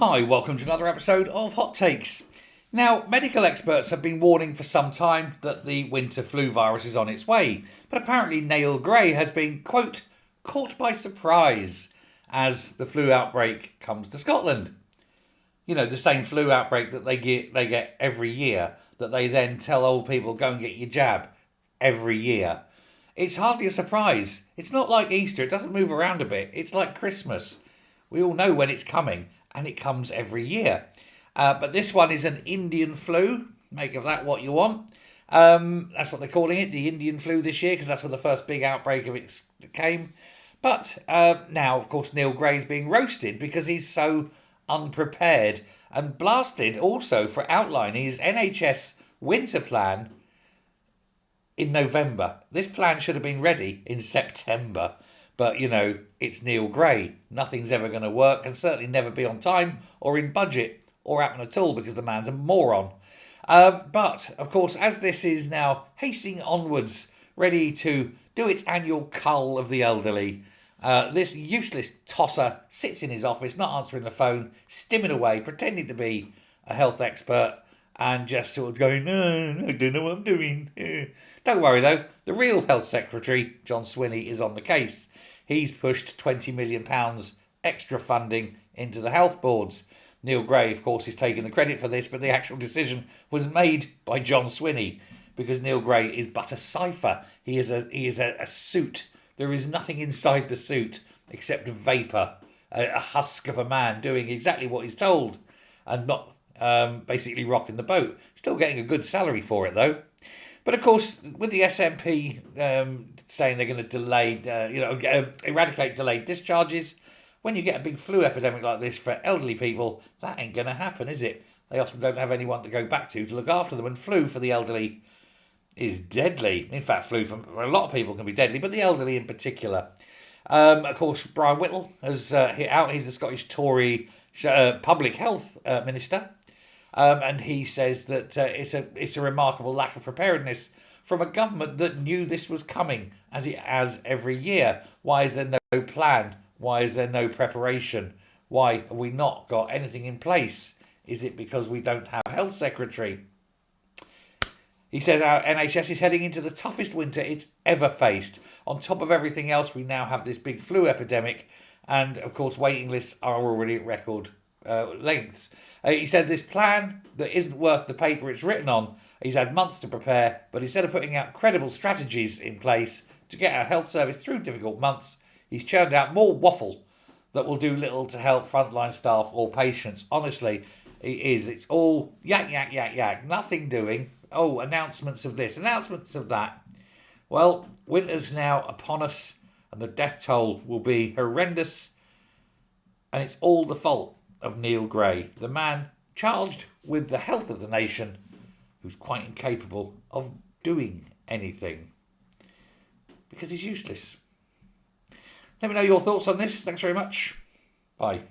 Hi, welcome to another episode of Hot Takes. Now, medical experts have been warning for some time that the winter flu virus is on its way, but apparently Neil Gray has been, quote, caught by surprise as the flu outbreak comes to Scotland. You know, the same flu outbreak that they get every year, that they then tell old people, go and get your jab every year. It's hardly a surprise. It's not like Easter, it doesn't move around a bit. It's like Christmas. We all know when it's coming, and it comes every year. But this one is an Indian flu. Make of that what you want. That's what they're calling it, the Indian flu this year, because that's where the first big outbreak of it came. But now, of course, Neil Gray's being roasted because he's so unprepared and blasted also for outlining his NHS winter plan in November. This plan should have been ready in September. But, you know, it's Neil Gray. Nothing's ever going to work, and certainly never be on time or in budget or happen at all because the man's a moron. But, of course, as this is now hastening onwards, ready to do its annual cull of the elderly, this useless tosser sits in his office, not answering the phone, stimming away, pretending to be a health expert, and just sort of going, I don't know what I'm doing. Don't worry, though. The real health secretary, John Swinney, is on the case. He's pushed £20 million extra funding into the health boards. Neil Gray, of course, is taking the credit for this, but the actual decision was made by John Swinney because Neil Gray is but a cipher. He is a suit. There is nothing inside the suit except vapour, a husk of a man doing exactly what he's told and not basically rocking the boat. Still getting a good salary for it, though. But of course, with the SNP saying they're going to eradicate delayed discharges, when you get a big flu epidemic like this for elderly people, that ain't going to happen, is it? They often don't have anyone to go back to look after them, and flu for the elderly is deadly. In fact, flu for a lot of people can be deadly, but the elderly in particular. Of course, Brian Whittle has hit out. He's the Scottish Tory public health minister. And he says that it's a remarkable lack of preparedness from a government that knew this was coming, as it has every year. Why is there no plan? Why is there no preparation? Why have we not got anything in place? Is it because we don't have a health secretary? He says our NHS is heading into the toughest winter it's ever faced. On top of everything else, we now have this big flu epidemic, and of course waiting lists are already at record lengths. He said this plan that isn't worth the paper it's written on. He's had months to prepare, but instead of putting out credible strategies in place to get our health service through difficult months, he's churned out more waffle that will do little to help frontline staff or patients. Honestly, it is. It's all yak, yak, yak, yak. Nothing doing. Oh, announcements of this, announcements of that. Well, winter's now upon us, and the death toll will be horrendous, and it's all the fault of Neil Gray, the man charged with the health of the nation, who's quite incapable of doing anything because he's useless. Let me know your thoughts on this. Thanks very much. Bye.